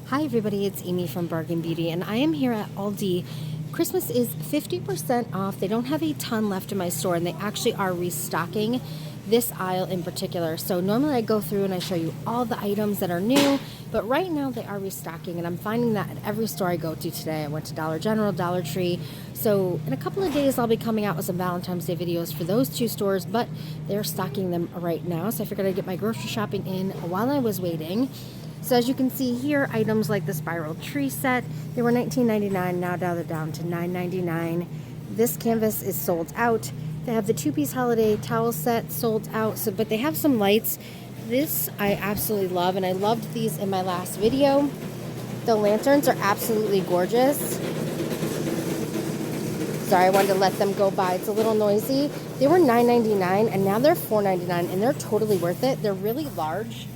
Hi everybody, it's Amy from Bargain Beauty, and I am here at Aldi. Christmas is 50% off. They don't have a ton left in my store, and they actually are restocking this aisle in particular. So normally I go through and I show you all the items that are new, but right now they are restocking, and I'm finding that at every store I go to today. I went to Dollar General, Dollar Tree. So in a couple of days I'll be coming out with some Valentine's Day videos for those two stores, but they're stocking them right now. So I figured I'd get my grocery shopping in while I was waiting. So as you can see here, items like the spiral tree set, they were $19.99, now they're down to $9.99. This canvas is sold out. They have the two-piece holiday towel set sold out, but they have some lights. This I absolutely love, and I loved these in my last video. The lanterns are absolutely gorgeous. Sorry, I wanted to let them go by. It's a little noisy. They were $9.99, and now they're $4.99, and they're totally worth it. They're really large.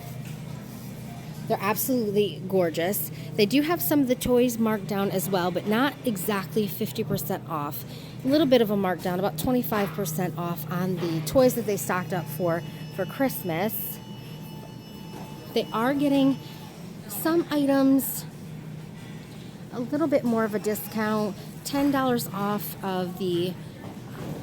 They're absolutely gorgeous. They do have some of the toys marked down as well, but not exactly 50% off. A little bit of a markdown, about 25% off on the toys that they stocked up for Christmas. They are getting some items a little bit more of a discount. $10 off of the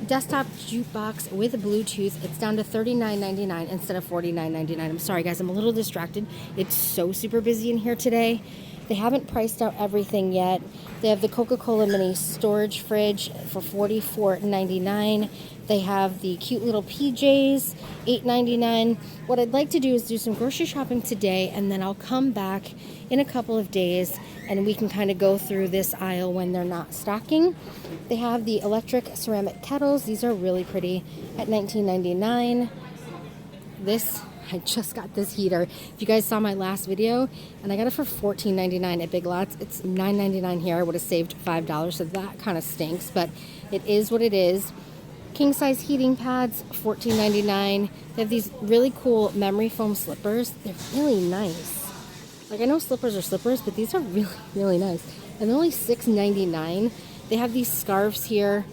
desktop jukebox with Bluetooth. It's down to $39.99 instead of $49.99. I'm sorry guys, I'm a little distracted. It's so super busy in here today. They haven't priced out everything yet. They have the Coca-Cola mini storage fridge for $44.99. They have the cute little PJs, $8.99. What I'd like to do is do some grocery shopping today, and then I'll come back in a couple of days and we can kind of go through this aisle when they're not stocking. They have the electric ceramic kettles. These are really pretty at $19.99. I just got this heater. If you guys saw my last video, and I got it for $14.99 at Big Lots. It's $9.99 here. I would have saved $5, so that kind of stinks, but it is what it is. King size heating pads, $14.99. They have these really cool memory foam slippers. They're really nice. Like, I know slippers are slippers, but these are really, really nice. And they're only $6.99. They have these scarves here,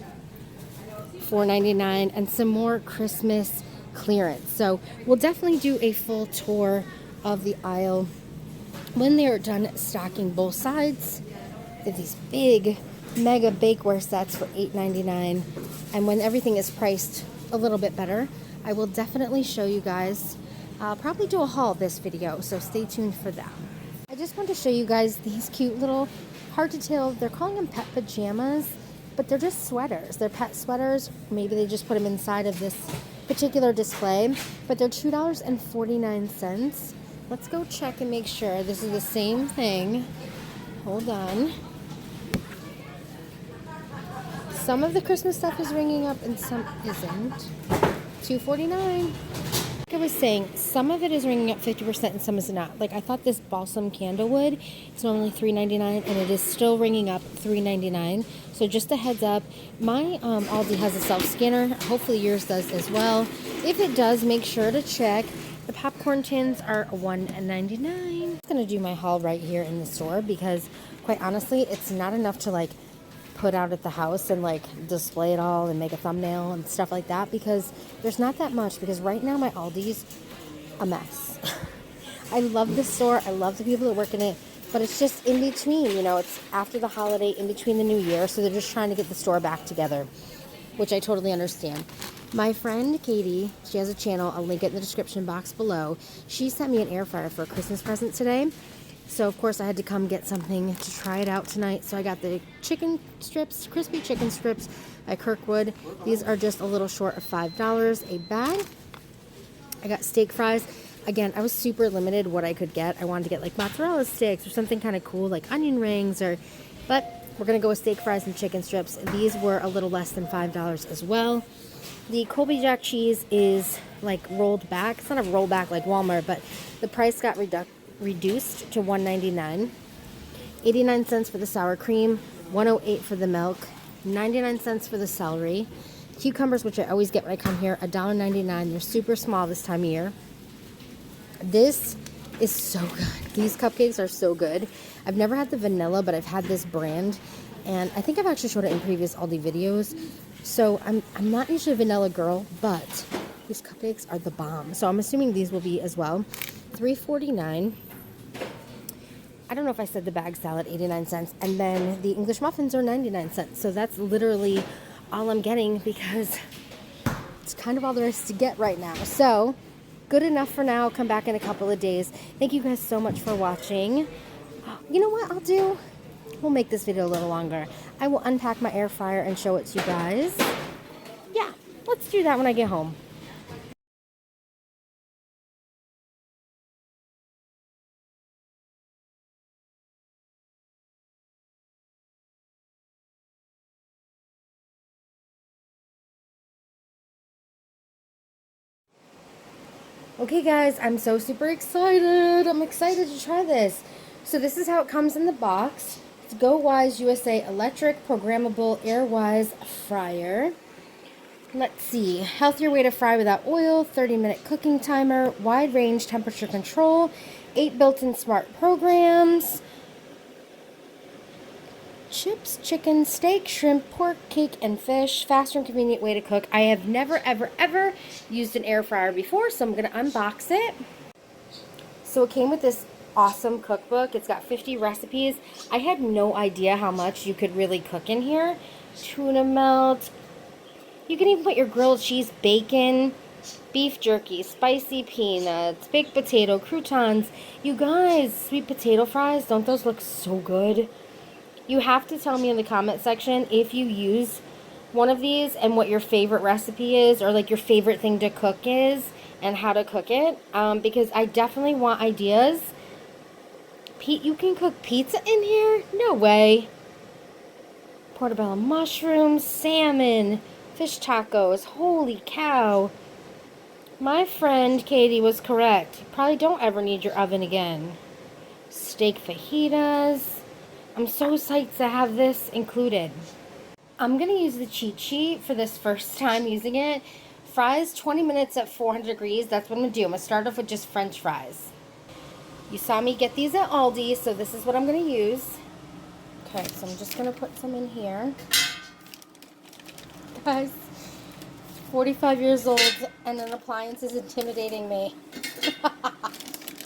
$4.99, and some more Christmas clearance. So we'll definitely do a full tour of the aisle when they're done stocking both sides. They have these big mega bakeware sets for $8.99, and when everything is priced a little bit better, I will definitely show you guys. I'll probably do a haul this video, so stay tuned for that. I just want to show you guys these cute little, hard to tell, they're calling them pet pajamas, but they're just sweaters. They're pet sweaters. Maybe they just put them inside of this particular display, but they're $2.49. Let's go check and make sure this is the same thing. Hold on. Some of the Christmas stuff is ringing up and some isn't. $2.49. Like I was saying, some of it is ringing up 50% and some is not. Like, I thought this balsam candlewood is normally $3.99 and it is still ringing up $3.99. So just a heads up, my Aldi has a self-scanner. Hopefully yours does as well. If it does, make sure to check. The popcorn tins are $1.99. I'm going to do my haul right here in the store because, quite honestly, it's not enough to like put out at the house and like display it all and make a thumbnail and stuff like that, because there's not that much, because right now my Aldi's a mess. I love this store. I love the people that work in it, but it's just in between, you know, it's after the holiday, in between the new year, so they're just trying to get the store back together, which I totally understand. My friend Katey, she has a channel, I'll link it in the description box below. She sent me an air fryer for a Christmas present today. So, of course, I had to come get something to try it out tonight. So I got the chicken strips, crispy chicken strips at Kirkwood. These are just a little short of $5 a bag. I got steak fries. Again, I was super limited what I could get. I wanted to get like mozzarella sticks or something kind of cool, like onion rings, but we're going to go with steak fries and chicken strips. These were a little less than $5 as well. The Colby Jack cheese is like rolled back. It's not a rollback like Walmart, but the price got reduced to $1.99. 89 cents for the sour cream, $1.08 for the milk, 99 cents for the celery. Cucumbers, which I always get when I come here, $1.99. They're super small this time of year. This is so good. These cupcakes are so good. I've never had the vanilla, but I've had this brand, and I think I've actually showed it in previous Aldi videos. So I'm not usually a vanilla girl, but these cupcakes are the bomb. So I'm assuming these will be as well. $3.49. I don't know if I said the bag salad, 89 cents. And then the English muffins are 99 cents. So that's literally all I'm getting because it's kind of all there is to get right now. So good enough for now. Come back in a couple of days. Thank you guys so much for watching. You know what I'll do? We'll make this video a little longer. I will unpack my air fryer and show it to you guys. Yeah, let's do that when I get home. Okay guys, I'm so super excited. I'm excited to try this. So this is how it comes in the box. It's Go Wise USA electric programmable Airwise fryer. Let's see. Healthier way to fry without oil, 30-minute cooking timer, wide range temperature control, 8 built-in smart programs. Chips, chicken, steak, shrimp, pork, cake, and fish. Faster and convenient way to cook. I have never, ever, ever used an air fryer before, so I'm going to unbox it. So it came with this awesome cookbook. It's got 50 recipes. I had no idea how much you could really cook in here. Tuna melt. You can even put your grilled cheese, bacon, beef jerky, spicy peanuts, baked potato, croutons. You guys, sweet potato fries, don't those look so good? You have to tell me in the comment section if you use one of these and what your favorite recipe is, or like your favorite thing to cook is and how to cook it, because I definitely want ideas. Pete, you can cook pizza in here? No way. Portobello mushrooms, salmon, fish tacos. Holy cow. My friend Katey was correct. You probably don't ever need your oven again. Steak fajitas. I'm so psyched to have this included. I'm going to use the cheat sheet for this first time using it. Fries, 20 minutes at 400 degrees. That's what I'm going to do. I'm going to start off with just French fries. You saw me get these at Aldi, so this is what I'm going to use. Okay, so I'm just going to put some in here. Guys, 45 years old and an appliance is intimidating me.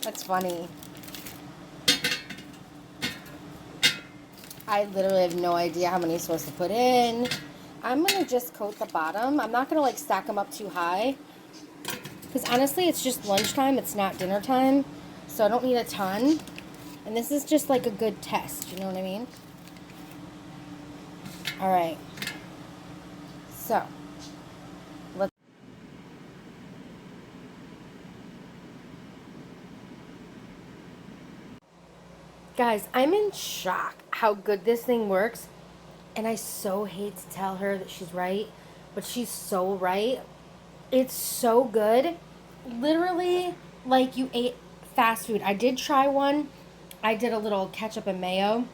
That's funny. I literally have no idea how many I'm supposed to put in. I'm going to just coat the bottom. I'm not going to like stack them up too high. Because honestly, it's just lunchtime. It's not dinner time. So I don't need a ton. And this is just like a good test. You know what I mean? Alright. So. Let's. Guys, I'm in shock how good this thing works. And I so hate to tell her that she's right, but she's so right. It's so good. Literally like you ate fast food. I did try one. I did a little ketchup and mayo.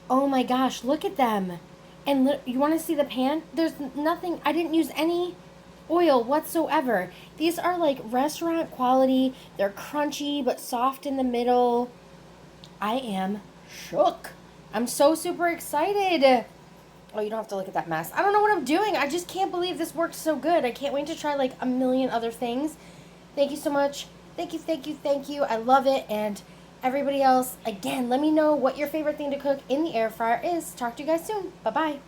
Oh my gosh, look at them. And you want to see the pan? There's nothing. I didn't use any oil whatsoever. These are like restaurant quality. They're crunchy but soft in the middle. I am shook. I'm so super excited. Oh, you don't have to look at that mess. I don't know what I'm doing. I just can't believe this works so good. I can't wait to try like a million other things. Thank you so much. Thank you, thank you, thank you. I love it. And everybody else, again, let me know what your favorite thing to cook in the air fryer is. Talk to you guys soon. Bye-bye.